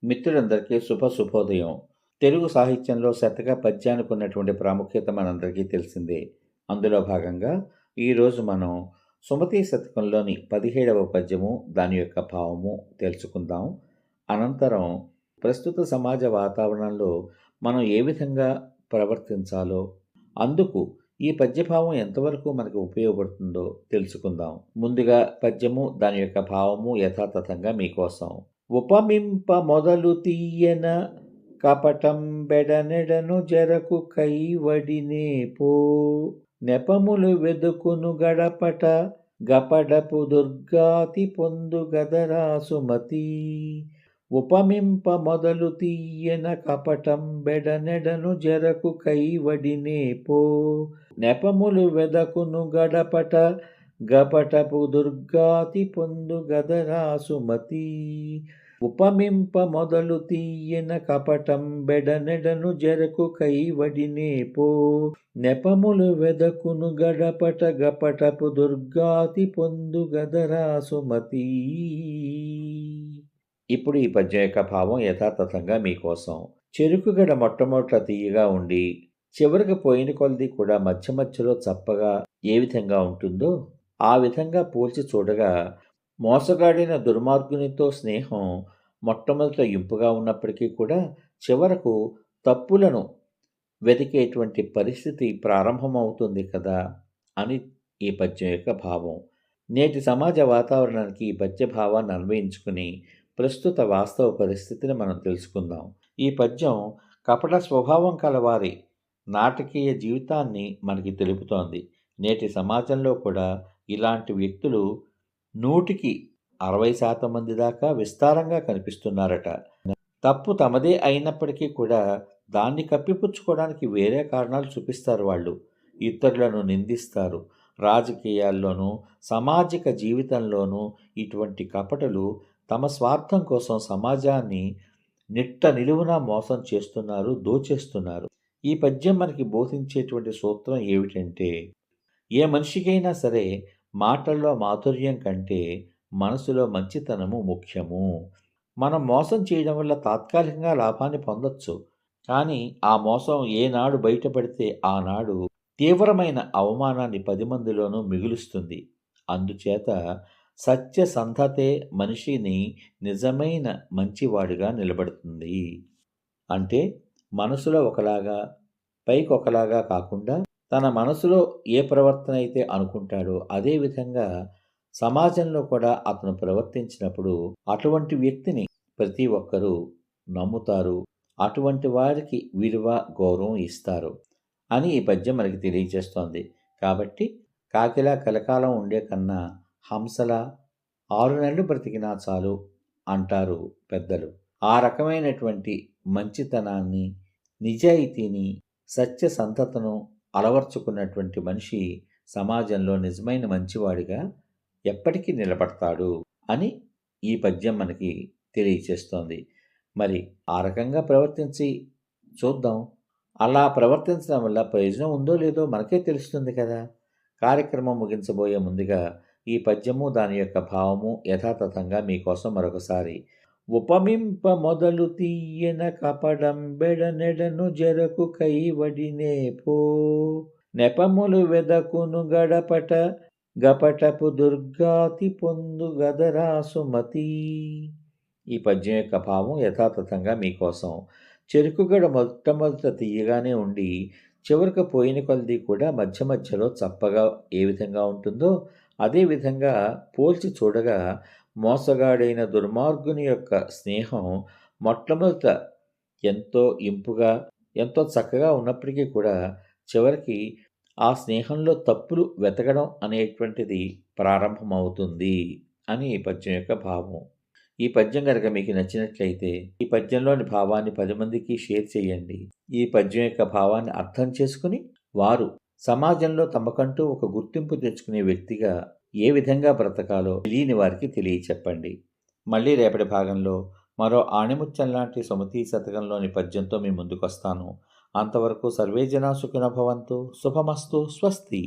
మిత్రులందరికీ శుభోదయం. తెలుగు సాహిత్యంలో శతక పద్యానికి ఉన్నటువంటి ప్రాముఖ్యత మనందరికీ తెలిసిందే. అందులో భాగంగా ఈరోజు మనం సుమతీ శతకంలోని 17వ పద్యము, దాని యొక్క భావము తెలుసుకుందాం. అనంతరం ప్రస్తుత సమాజ వాతావరణంలో మనం ఏ విధంగా ప్రవర్తించాలో, అందుకు ఈ పద్యభావం ఎంతవరకు మనకు ఉపయోగపడుతుందో తెలుసుకుందాం. ముందుగా పద్యము, దాని యొక్క భావము యథాతథంగా మీకోసం. ఉపమింప మొదలు తీయన కపటంబెడనెడను జరకు కైవడినే పో నెపములు వెదుకును గడపట గపడపు దుర్గాతి పొందు గదరా సుమతి. ఉపమింప మొదలు తీయన కపటంబెడనెడను జరకు కైవడినే పో నెపములు వెదకును గడపట గపటపు దుర్గాతి పొందు గదరా సుమతి. ఉపమింప మొదలు తీయన కపటం బెడనెడను జరకు కైవడినే పో నెపములు వెదకును గడపట గపటపు దుర్గాతి పొందు గదరా సుమతి. ఇప్పుడు ఈ పద్యం యొక్క భావం యథాతథంగా మీకోసం. చెరుకుగడ మొట్టమొదట తీయగా ఉండి చివరికి పోయిన కొలది కూడా మధ్య మధ్యలో చప్పగా ఏ విధంగా ఉంటుందో ఆ విధంగా పోల్చి చూడగా మోసగాడిన దుర్మార్గునితో స్నేహం మొట్టమొదట ఇంపుగా ఉన్నప్పటికీ కూడా చివరకు తప్పులను వెతికేటువంటి పరిస్థితి ప్రారంభమవుతుంది కదా అని ఈ పద్యం యొక్క భావం. నేటి సమాజ వాతావరణానికి ఈ పద్య భావాన్ని అన్వయించుకుని ప్రస్తుత వాస్తవ పరిస్థితిని మనం తెలుసుకుందాం. ఈ పద్యం కపట స్వభావం కలవారి నాటకీయ జీవితాన్ని మనకి తెలుపుతోంది. నేటి సమాజంలో కూడా ఇలాంటి వ్యక్తులు 160% మంది దాకా విస్తారంగా కనిపిస్తున్నారట. తప్పు తమదే అయినప్పటికీ కూడా దాన్ని కప్పిపుచ్చుకోవడానికి వేరే కారణాలు చూపిస్తారు వాళ్ళు. ఇతరులను నిందిస్తారు. రాజకీయాల్లోనూ సామాజిక జీవితంలోనూ ఇటువంటి కపటలు తమ స్వార్థం కోసం సమాజాన్ని నిట్ట నిలువునా మోసం చేస్తున్నారు, దోచేస్తున్నారు. ఈ పద్యం మనకి బోధించేటువంటి సూత్రం ఏమిటంటే, ఏ మనిషికైనా సరే మాటల్లో మాధుర్యం కంటే మనసులో మంచితనము ముఖ్యము. మనం మోసం చేయడం వల్ల తాత్కాలికంగా లాభాన్ని పొందొచ్చు. కానీ ఆ మోసం ఏనాడు బయటపడితే ఆనాడు తీవ్రమైన అవమానాన్ని 10 మందిలోనూ మిగులుస్తుంది. అందుచేత సత్యసంధతే మనిషిని నిజమైన మంచివాడిగా నిలబడుతుంది. అంటే మనసులో ఒకలాగా పైకొకలాగా కాకుండా తన మనసులో ఏ ప్రవర్తన అయితే అనుకుంటాడో అదే విధంగా సమాజంలో కూడా అతను ప్రవర్తించినప్పుడు అటువంటి వ్యక్తిని ప్రతి ఒక్కరూ నమ్ముతారు. అటువంటి వారికి విలువ, గౌరవం ఇస్తారు అని ఈ పద్యం మనకి తెలియజేస్తోంది. కాబట్టి కాకిలా కలకాలం ఉండే కన్నా హంసలా 6 నెలలు బ్రతికినా చాలు అంటారు పెద్దలు. ఆ రకమైనటువంటి మంచితనాన్ని, నిజాయితీని, సత్యసంధతను అలవర్చుకున్నటువంటి మనిషి సమాజంలో నిజమైన మంచివాడిగా ఎప్పటికీ నిలబడతాడు అని ఈ పద్యం మనకి తెలియచేస్తోంది. మరి ఆ రకంగా ప్రవర్తించి చూద్దాం. అలా ప్రవర్తించడం వల్ల ప్రయోజనం ఉందో లేదో మనకే తెలుస్తుంది కదా. కార్యక్రమం ముగించబోయే ముందుగా ఈ పద్యము, దాని యొక్క భావము యథాతథంగా మీకోసం మరొకసారి. ఉపమింప మొదలు తీయన కపడంబెడనెడను జరకు కైవడినే పో నెపములు వెదకును గడపట గపటపు దుర్గాతి పొందు గదరా సుమతి. ఈ పద్యం యొక్క భావం యథాతథంగా మీకోసం. చెరుకుగడ మొట్టమొదట తీయగానే ఉండి చివరికి పోయిన కొలది కూడా మధ్య మధ్యలో చప్పగా ఏ విధంగా ఉంటుందో అదే విధంగా పోల్చి చూడగా మోసగాడైన దుర్మార్గుని యొక్క స్నేహం మొట్టమొదట ఎంతో ఇంపుగా, ఎంతో చక్కగా ఉన్నప్పటికీ కూడా చివరికి ఆ స్నేహంలో తప్పులు వెతకడం అనేటువంటిది ప్రారంభమవుతుంది అని ఈ పద్యం యొక్క భావం. ఈ పద్యం కనుక మీకు నచ్చినట్లయితే ఈ పద్యంలోని భావాన్ని 10 మందికి షేర్ చేయండి. ఈ పద్యం యొక్క భావాన్ని అర్థం చేసుకుని వారు సమాజంలో తమకంటూ ఒక గుర్తింపు తెచ్చుకునే వ్యక్తిగా ఏ విధంగా బ్రతకాలో తెలియని వారికి తెలియచెప్పండి. మళ్ళీ రేపటి భాగంలో మరో ఆణిముత్యం లాంటి సుమతీ శతకంలోని పద్యంతో మీ ముందుకొస్తాను. అంతవరకు సర్వే జనా సుఖినో భవంతు. శుభమస్తు. స్వస్తి.